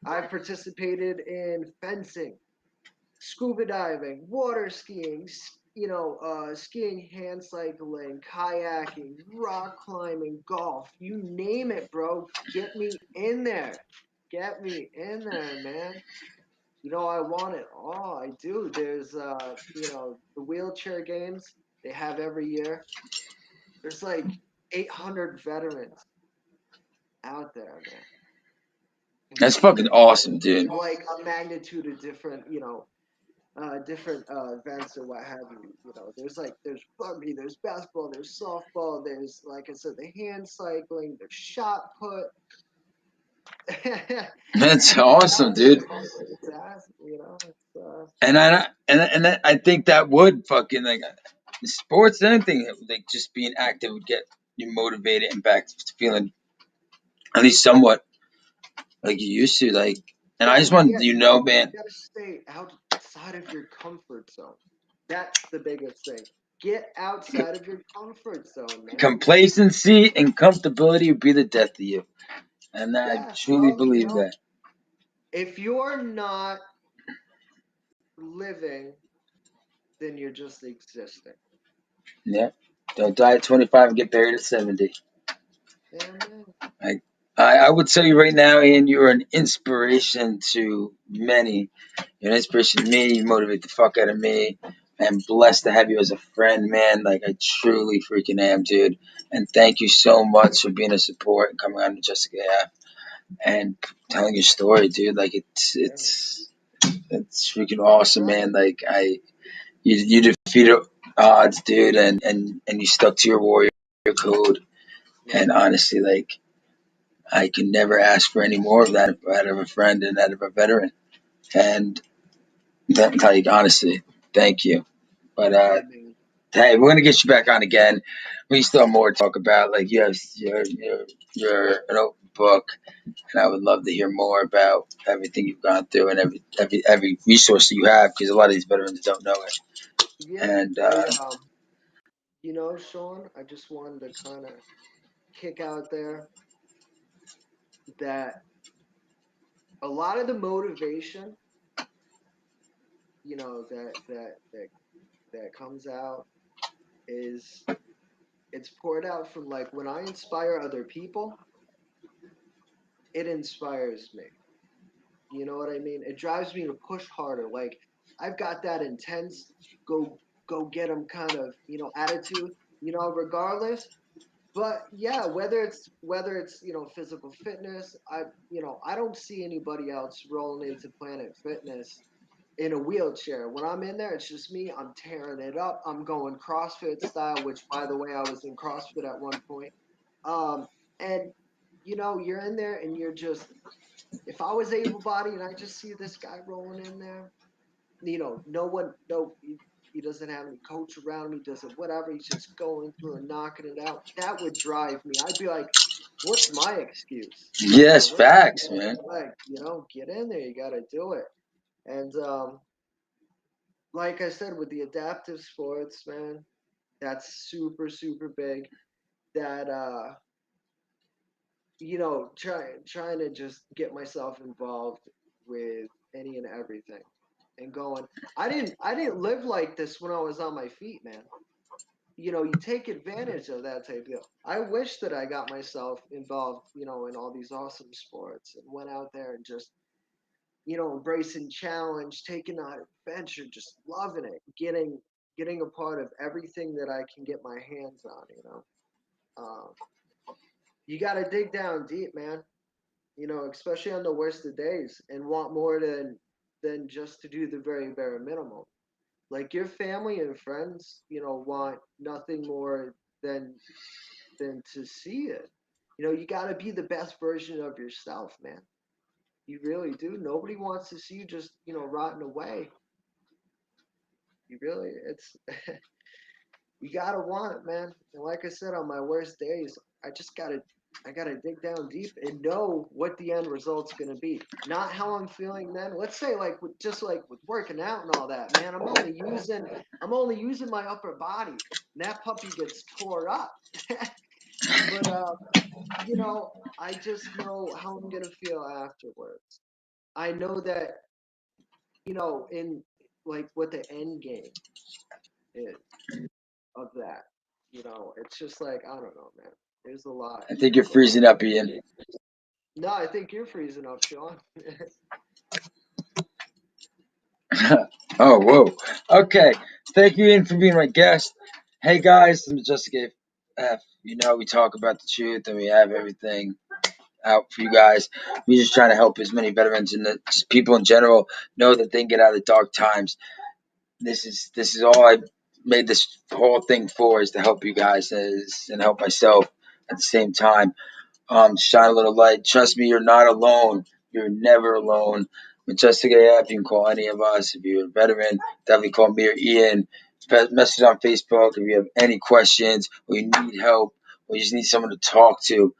I've participated in fencing, scuba diving, water skiing, skiing, hand cycling, kayaking, rock climbing, golf, you name it, bro. Get me in there. Get me in there, man. I want it all. I do. There's, the wheelchair games they have every year. There's like 800 veterans out there, man. That's fucking awesome, dude. Like a magnitude of different, different events or what have you. There's rugby, there's basketball, there's softball, there's like I said, the hand cycling, there's shot put. That's Get awesome, out there, dude. man. It's awesome, And I think that would fucking like sports anything like just being active would get you motivated and back to feeling at least somewhat like you used to like. And I just want man, You gotta stay outside of your comfort zone. That's the biggest thing. Get outside of your comfort zone, man. complacency and comfortability would be the death of you, and I Yeah, truly well, believe that. if you're not living, then you're just existing. Yeah, don't die at 25 and get buried at 70. Yeah, man. I, I would tell you right now, Ian, you're an inspiration to many. You're an inspiration to me. You motivate the fuck out of me. am blessed to have you as a friend, man. Like, I truly freaking am, dude. And thank you so much for being a support and coming on to MajesticAF and telling your story, dude. Like, Yeah. it's freaking awesome, man. Anytime. Like, you defeated odds, dude, and you stuck to your warrior code. Yeah. And honestly, like, I can never ask for any more of that out of a friend and out of a veteran. And that, like, honestly, thank you. But Yeah, man. hey, we're gonna get you back on again. We still have more to talk about. Like, you have your an open book, and I would love to hear more about everything you've gone through and every resource that you have, because a lot of these veterans don't know it. Yeah. And Sean, I just wanted to kind of kick out there that a lot of the motivation, that comes out is it's poured out from like when I inspire other people, it inspires me. You know what I mean? It drives me to push harder. Like I've got that intense go go get 'em kind of, attitude, regardless. But yeah, whether it's physical fitness, I don't see anybody else rolling into Planet Fitness in a wheelchair. When I'm in there, it's just me. I'm tearing it up. I'm going CrossFit style, which by the way, I was in CrossFit at one point. Um, and you're in there and you're just if I was able bodied and I just see this guy rolling in there, no one, no, he doesn't have any coach around him. He doesn't whatever. He's just going through and knocking it out. That would drive me. I'd be like, what's my excuse? yes, What's facts, man. like, get in there. You got to do it. And like I said, with the adaptive sports, man, that's super, super big. That trying to just get myself involved with any and everything and going. I didn't live like this when I was on my feet, man. You take advantage of that type of deal. I wish that I got myself involved, in all these awesome sports and went out there and just, embracing challenge, taking on adventure, just loving it, getting a part of everything that I can get my hands on. Um, you got to dig down deep, man. Especially on the worst of days, and want more than just to do the very bare minimum. Like your family and friends, want nothing more than than to see it. You got to be the best version of yourself, man. You really do. Nobody wants to see you just, rotting away. You really, it's you gotta want it, man. And like I said, on my worst days, I gotta dig down deep and know what the end result's gonna be. Not how I'm feeling then. Let's say like just like with working out and all that, man. I'm only using my upper body. And that puppy gets tore up. But I just know how I'm gonna feel afterwards. I know that, in like what the end game is of that. It's just like I don't know, man. There's a lot. I think you're There's a lot. freezing up, Ian. No, I think you're freezing up, Sean. Oh, whoa. Okay. Thank you, Ian, for being my guest. Hey, guys, I'm Majestic AF. We talk about the truth and we have everything out for you guys. We're just trying to help as many veterans and just people in general know that they can get out of the dark times. This is all I made this whole thing for, is to help you guys and help myself at the same time. Shine a little light. Trust me, you're not alone. You're never alone. Majestic AF, you can call any of us. If you're a veteran, definitely call me or Ian. Message on Facebook if you have any questions or you need help or you just need someone to talk to.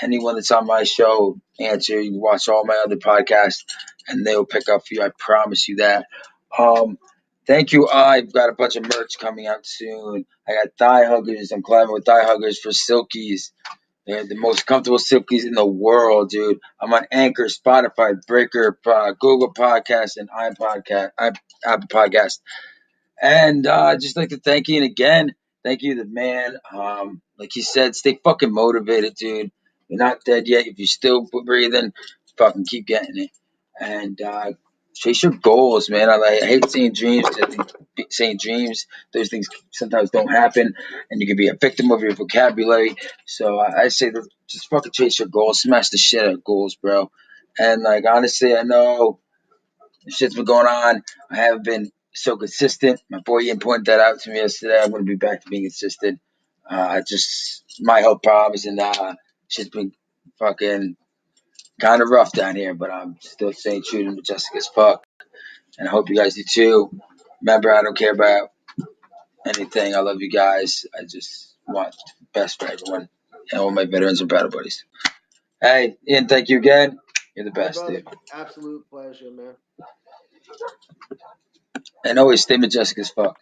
Anyone that's on my show, answer. You can watch all my other podcasts and they'll pick up for you. I promise you that. Um, Thank you. I've got a bunch of merch coming out soon. I got thigh huggers. I'm collabing with thigh huggers for Silkies. They're the most comfortable silkies in the world, dude. I'm on Anchor, Spotify, Breaker, Google Podcast, and Apple Podcast. And I'd just like to thank you. And again, thank you, the man. Like you said, stay fucking motivated, dude. You're not dead yet. If you're still breathing, fucking keep getting it. And chase your goals, man. I hate saying dreams. Saying dreams, those things sometimes don't happen, and you can be a victim of your vocabulary. So I say that just fucking chase your goals, smash the shit out of goals, bro. And like honestly, I know shit's been going on. I haven't been so consistent. My boy Ian pointed that out to me yesterday. I'm gonna be back to being consistent. I just my health problems and shit's been fucking kind of rough down here, but I'm still staying true to Majestic as fuck. And I hope you guys do too. Remember, I don't care about anything. I love you guys. I just want the best for everyone and all my veterans and battle buddies. Hey, Ian, thank you again. You're the Hey, best, brother. dude. Absolute pleasure, man. And always stay majestic as fuck.